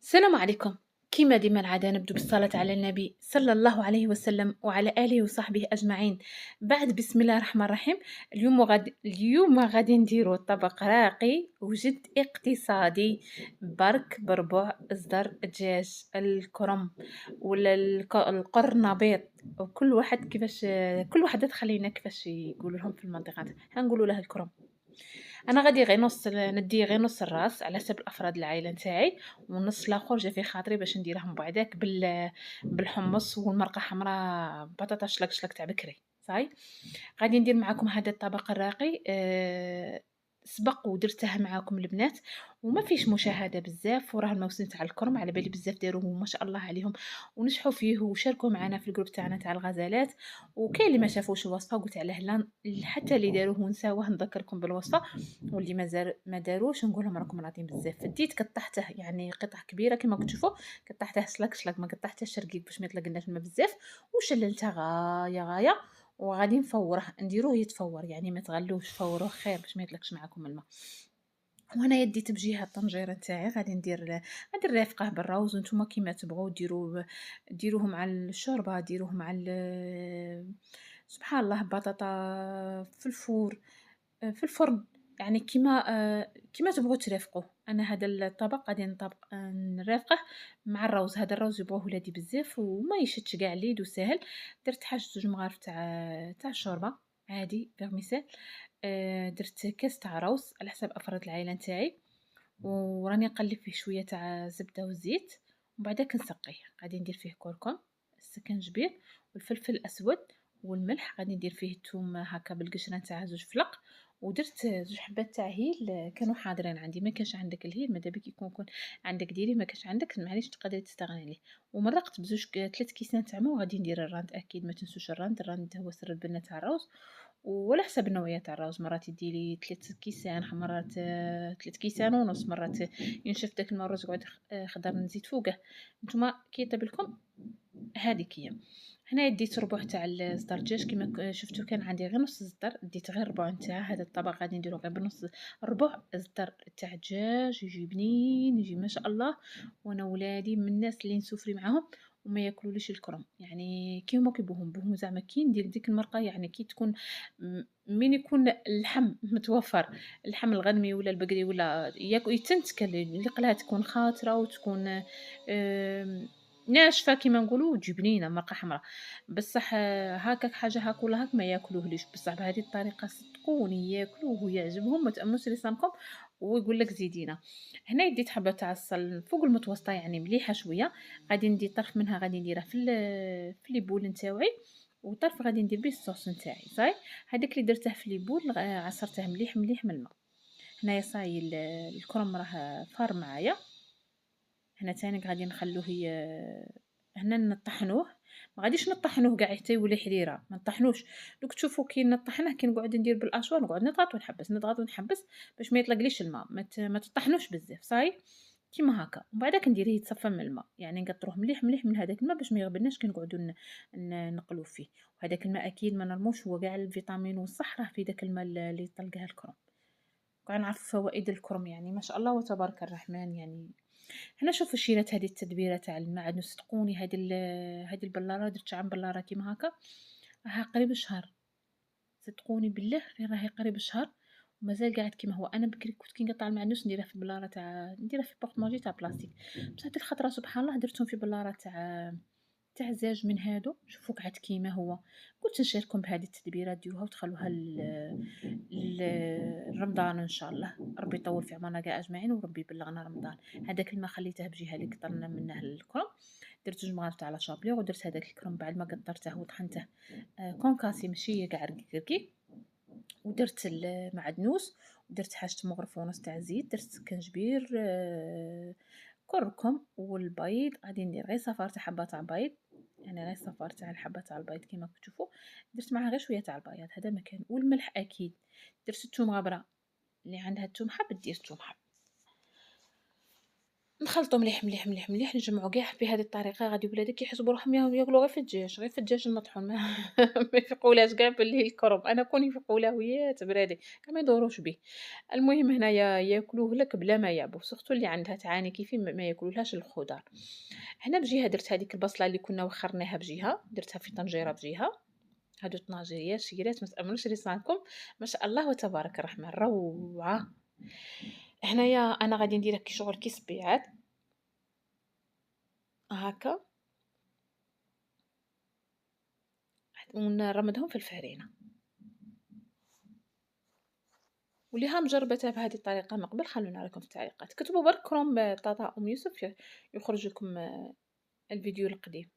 السلام عليكم. كما ديما العادة نبدو بالصلاة على النبي صلى الله عليه وسلم وعلى آله وصحبه أجمعين. بعد بسم الله الرحمن الرحيم. اليوم غادي نديرو طبق راقي وجد اقتصادي برك بربع إصدر الدجاج الكرنب ولا القرنبيط، وكل واحد كيفاش كل وحدة تخلينا كيفاش يقولوا لهم في المنطقة. هنقولوا لها الكرنب. انا غادي غير نص ندي غير نص الراس على حسب الافراد العائله نتاعي، والنص الاخر جا في خاطري باش نديرهم بعداك بالحمص والمرقه حمراء بطاطا شلك شلك تاع بكري. صاي غادي ندير معاكم هذا الطبق الراقي. سبق ودرته معاكم البنات وما فيش مشاهده بزاف، وراه الموسم تاع الكرم على بالي بزاف داروه ما شاء الله عليهم ونجحوا فيه وشاركوا معنا في الجروب تاعنا تاع الغزالات. وكاين اللي ما شافوش الوصفه قلت علاه لا، حتى اللي داروه ونساوه نذكركم بالوصفه، واللي ما داروش نقول لهم راكم راضين بزاف. فديت قطعته يعني قطع كبيره كما كتشوفوا، قطعته سلك سلك ما قطعتهش رقيق باش ما يطلقلناش الماء بزاف، وشللته غايه غايه. وغادي نفوره نديروه يتفور يعني ما تغلوش، فوروه خير باش ما يطلقش معاكم الماء. وهنايا ديت بجهه الطنجيره تاعي غادي ندير رافقه بالروز، وانتم كيما تبغوا ديروه مع الشوربه، ديروه مع سبحان الله بطاطا في الفور، في الفرن، يعني كيما تبغوا ترافقوه. انا هذا الطبق غادي نطبق نرافقه مع الروز. هذا الروز يبغوه ولادي بزاف وما يشدش كاع اليد وسهل. درت حاجه زوج مغارف تاع الشوربه عادي فيرميسيل. درت كاس تاع روز على حسب افراد العائله نتاعي، وراني نقلب فيه شويه تاع زبده وزيت، ومن بعد كنسقيه. غادي ندير فيه كركم، السكنجبير والفلفل الاسود والملح. غادي ندير فيه الثوم هكا بالقشره نتاعها زوج فلق، ودرت زوج حبات تاع هيل كانوا حاضرين عندي. ما كانش عندك الهيل ماذا بك يكون عندك ديريه، ما كانش عندك معليش تقدري تستغني عليه. ومرقت بزوج 3 كيسان تاع ما. وغادي ندير الراند اكيد ما تنسوش الراند هو سر البنه تاع الروز. وعلى حسب النوعيه تاع الروز مرات يديري 3 كيسان، مرات 3 كيسان ونص، مرات ينشف داك الماء الرز يقعد خضر نزيد فوقه. نتوما كي يطيب لكم هذيك هي. هنايا ديت ربع تاع الصدر دجاج كما شفتوا، كان عندي غير نص صدر، ديت غير ربع نتاع هذا الطبق. غادي نديرو غير بنص ربع صدر تاع دجاج، يجي بنين يجي ما شاء الله. وانا ولادي من الناس اللي نسوفري معاهم وما ياكلوليش الكرم، يعني كي هما كيبوهم بوهم زعما كي ندير ديك المرقه، يعني كي تكون من يكون اللحم متوفر، اللحم الغنمي ولا البقري ولا يتنتكل اللي قلاها تكون خاطره وتكون ناشفه كيما نقولوا تجي بنينه مرقه حمراء. بصح هكاك حاجه هاك ولا هاك ما ياكلوهليش، بصح بهذه الطريقه صدقوني ياكلوه ويعجبهم ما تامنوش لسانكم. ويقول لك زيدينا. هنا ديت حبه تاع الصل فوق المتوسطه يعني مليحه شويه. غادي ندير طرف منها غادي نديرها في لي بول نتاوعي، وطرف غادي ندير بيه الصوص نتاعي. صاي هذاك اللي درته في لي بول عصرته مليح مليح من الماء. هنايا صاي الكرم راه فار معايا. هنا تاني غادي نخلوه هنا نطحنوه. ما غاديش نطحنوه كاع حتى يولي حريره، ما نطحنوش. دوك تشوفوا كي نطحنه كي نقعد ندير بالاشوار نقعد نضغط ونحبس نضغط ونحبس باش ما يطلقليش الماء. ما تطحنوش بزاف. صاي كيما هكا. ومن بعد كنديريه يتصفى من الماء، يعني نقطروه مليح مليح من هذاك الماء باش ما يغبناش كي نقعدوا نقلو فيه. وهذاك الماء اكيد ما نرموش، هو كاع الفيتامين والصح راه في داك الماء اللي يطلقها الكرم. كنعرف فوائد الكرم يعني ما شاء الله وتبارك الرحمن. يعني هنا شوفوا شيرات هذه التدبيره تاع المعدن. صدقوني هذه البلاره درتها عن بلاره كيما هكا راها قريب شهر. صدقوني بالله راهي قريب شهر ومازال قاعد كيما هو. انا بكري كنت كي نقطع المعدنوس نديرها في بلاره تاع نديرها في بورطمونجي تاع بلاستيك، بصح هاد الخطره سبحان الله درتهم في بلاره تاع زاج من هادو. شوفوا قعد كيما هو. قلت نشارككم بهذه التدبيرات ديوها وتخلوها رمضان ان شاء الله. ربي يطول في عمرنا كاع اجمعين وربي يبلغنا رمضان. هذاك الماء خليته بجهه اللي قطرنا منه الكرم. درت جوج مغارف تاع لا شابليغ ودرت هذاك الكرم بعد ما قطرته وطحنته كونكاسي ماشي كاع رقيق. ودرت المعدنوس ودرت حاجه مغرف ونص تاع زيت، درت سكنجبير كركم والبيض. غادي ندير غير صفار تاع حبه تاع بيض، يعني غير صفار تاع الحبه تاع البيض كيما كتشوفوا. درت معاه غير شويه تاع البياض هذا مكان، والملح اكيد. درت الثوم غبره اللي عندها الثوم حب دير الثوم حب. نخلطو مليح مليح مليح مليح، نجمعو كاع بهذه الطريقة غادي ولادك يحسبوا روحهم ياكلوا غير في الدجاج، غير في الدجاج المطحون ما يفيقولاش كاع باللي الكرنب، أنا كون يفيقولاه وياه تبرادي كاع ما يدوروش بيه. المهم هنايا ياكلوه لك بلا ما يعبو، سورتو اللي عندها تعاني كيفي ما ياكلولهاش الخضر. هنا بجهة درت هذيك البصلة اللي كنا وخرناها بجهة، درتها في طنجيرة بجهة، هادو طناجيريات شيرات ما تأمنوش ريصانكم، ما شاء الله وتبارك الرحمن روعة. هنايا أنا غادي ندير كي شغل كي صبيعات هاكا ونرمدهم في الفرينة. واللي ها مجربتها بهذه الطريقة من قبل خلونا راكم في التعليقات، كتبوا برك كرومب طاطا أم يوسف يخرج لكم الفيديو القديم.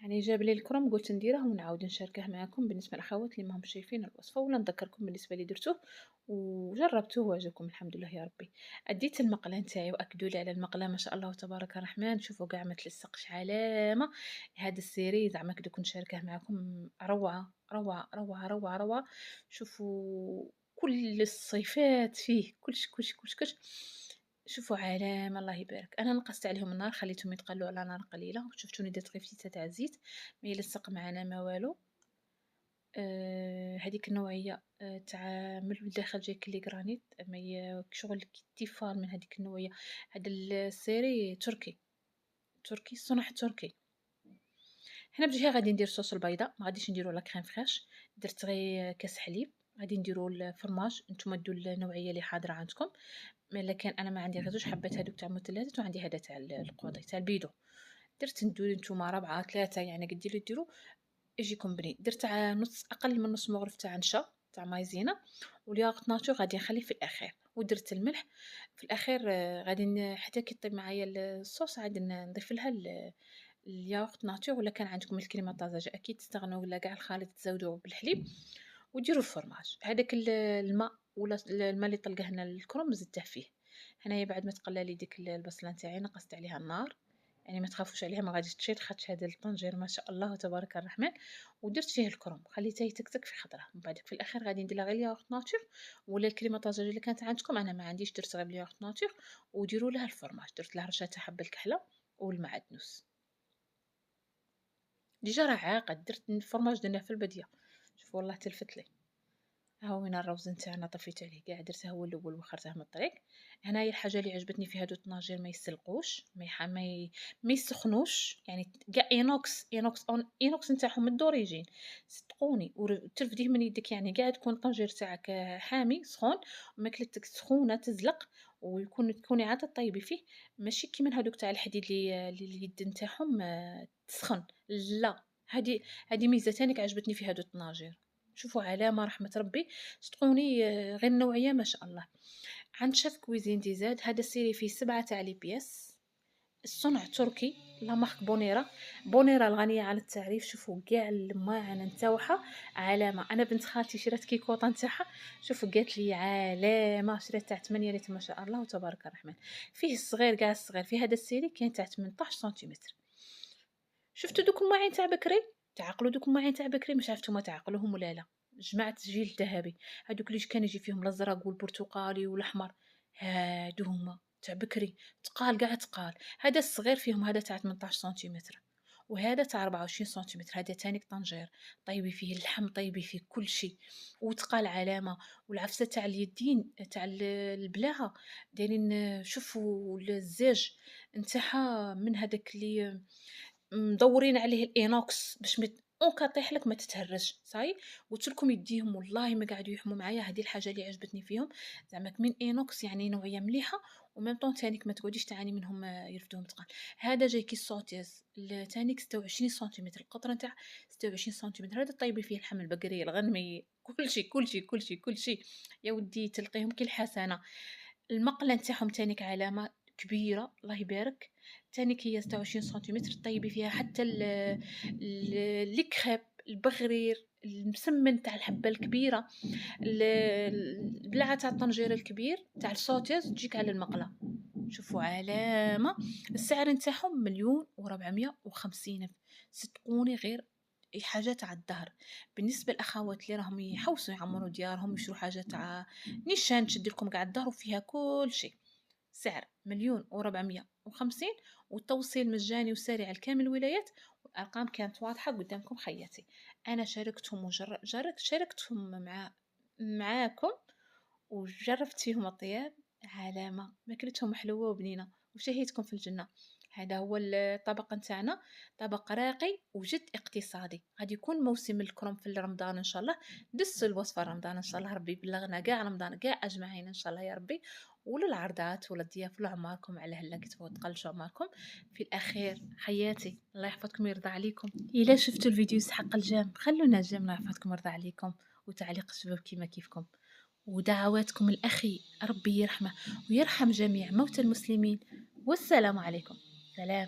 يعني جاب لي الكرنب قلت نديره ونعاود نشاركه معكم بالنسبه للاخوات اللي ماهم شايفين الوصفه، ولا نذكركم بالنسبه لي درتوه وجربتوه وعجبكم الحمد لله يا ربي. اديت المقله نتاعي واكدوا لي على المقله ما شاء الله تبارك الرحمن، شوفوا كاع ما تلصقش علامه. هذا السيري زعما كنت نشاركه معكم، روعه روعه روعه روعه روعه. شوفوا كل الصفات فيه، كلش. شوفوا علامة الله يبارك. انا نقصت عليهم النار، خليتهم يتقلوا على نار قليله، شفتوني درت غير فتيته تاع الزيت، ما يلصق معنا ما والو. هذيك النوعيه تاع من الداخل جاي كلي جرانيت، ما شغل كيتيفال من هذيك النوعيه. هذا السيري تركي، تركي صنع تركي. هنا بجهه غادي ندير صوص البيضاء، ما غاديش نديرو لا كريم فريش، درت غير كاس حليب. غادي نديرو الفرماج، نتوما دو النوعيه اللي حاضره عندكم، لكن انا ما عندي غير زوج حبات هذوك تاع المثلجات، وعندي هذا تاع القوطي تاع البيدو. درت نديرو نتوما 4 3 يعني قد اللي ديرو يجيكم بنين. درت نص اقل من نص مغرف تاع نشا تاع مايزينا، والياغورت ناتور غادي نخليه في الاخير، ودرت الملح في الاخير. غادي حتى كي طيب معايا الصوص عاد نضيف لها الياغورت ناتور، ولا كان عندكم الكريمه الطازجه اكيد تستغنوا، ولا كاع الخليط تزودوه بالحليب وديروا الفرماج. هذاك الماء ولا الماء اللي طلقه لنا الكرنب زدته فيه. هنايا بعد ما تقلى لي ديك البصله نتاعي نقصت عليها النار، يعني ما تخافوش عليها ما غاديش تشيط، خاطش هذا الطنجير ما شاء الله تبارك الرحمن. ودرت فيه الكرنب خليته يتكتك في خضره، من بعد في الاخير غادي ندير لها غير الياغورت ناتور ولا الكريمه الطازجه اللي كانت عندكم، انا ما عنديش درت غير الياغورت ناتور. وديروا لها الفرماج، درت لها رشه تاع حب الكحله والمعدنوس. ديجا راه عاقد، درت الفرماج درناه في البديه. شوفوا والله تلفت لي. ها هو وين الروز نتاعنا طفيت عليه كاع، درته هو الاول وخرته من الطريق. هنايا الحاجه اللي عجبتني في هادو الطناجير ما يسلقوش، ما يسخنوش، يعني كاع اينوكس نتاعهم من دوريجين. صدقوني وترفديه من يدك، يعني كاع تكون الطنجير تاعك حامي سخون، وماكلتك سخونه تزلق، تكوني عاد طيبي فيه. ماشي كيما هادوك تاع الحديد اللي اليد نتاعهم تسخن. لا، هذه ميزه تانيك عجبتني في هادو الطناجير. شوفوا علامة رحمة ربي، صدقوني غير النوعية ما شاء الله. عند شاف كويزين دي زاد، هذا السيري فيه 7 تاع لي بياس، الصنع تركي، لا مارك بونيرا. بونيرا الغنية عن التعريف. شوفوا كاع الماعنة نتاوعها علامة. أنا بنت خالتي شرات كيكوطة نتاعها، شوفوا قالت لي علامة، شرات تاع 8 لتر ما شاء الله وتبارك الرحمن. فيه الصغير كاع الصغير، في هذا السيري كاين تاع 18 سنتيمتر. شفتوا دوك المواعين تاع بكري، تعقلوا دوك المواعين تاع بكري، مش عرفتوا ما تعقلوهم ولا لا. جمعت جيل ذهبي، هذوك اللي كان يجي فيهم الازرق والبرتقالي والاحمر، هادو هما تاع بكري، تقال كاع تقال. هذا الصغير فيهم هذا تاع 18 سنتيمتر، وهذا تاع 24 سنتيمتر، هذا تانيك طنجير طيبي فيه اللحم، طيبي فيه كل شيء، وتقال علامه. والعفسه تاع اليدين تاع البلاعه دايرين، شوفوا الزاج نتاعها من هذاك اللي مدورين عليه الإينوكس باش اون كطيح لك ما تتهرش صاي. قلت لكم يديهم والله ما قاعدوا يحموا معايا، هذه الحاجه اللي عجبتني فيهم، زعما من اينوكس يعني نوعيه مليحه، وميم طون تانيك ما تقعديش تعاني منهم يرفدوهم تقال. هذا جاي كي السوتيز تانيك 26 سنتيمتر، القطر نتاع 26 سنتيمتر، هذا طيبي فيه اللحم البقري الغنمي كل شيء يا ودي تلقيهم كل حسنه. المقله نتاعهم تانيك علامه كبيره الله يبارك، تانيك هي 26 سنتيمتر، طيبي فيها حتى الكريب البغرير المسمن تاع الحبه الكبيره، البلعه تاع الطنجير الكبير تاع السوتيز تجيك على المقله. شوفوا علامه. السعر نتاعهم 1,450,000، صدقوني غير أي حاجة تاع الدهر. بالنسبة للأخوات اللي راهم يحوسوا يعمروا ديارهم يشرو حاجة تاع نيشان تشد لكم قاع الدهر وفيها كل شيء، سعر 1,450، والتوصيل مجاني وسريع لكامل الولايات، والأرقام كانت واضحة قدامكم خياتي. أنا شاركتهم شاركتهم معاكم، وجربت فيهم الطياب، علامة ماكلتهم حلوة وبنينة، وشهيتكم في الجنة. هذا هو الطبق نتاعنا، طبق راقي وجد اقتصادي. غادي يكون موسم الكرنب في رمضان ان شاء الله. دس الوصفة رمضان ان شاء الله، ربي يبلغنا كاع رمضان كاع اجمعين ان شاء الله يا ربي. وللعرضات ولا الضياف ولا عماركم على هلا كتبوا تقلشوا عماركم. في الاخير حياتي الله يحفظكم ويرضى عليكم. الا شفتوا الفيديو يسحق الجام خلونا جام، الله يحفظكم ويرضى عليكم، وتعليق الشباب كيما كيفكم، ودعواتكم الأخي ربي يرحمه ويرحم جميع موتى المسلمين. والسلام عليكم. سلام.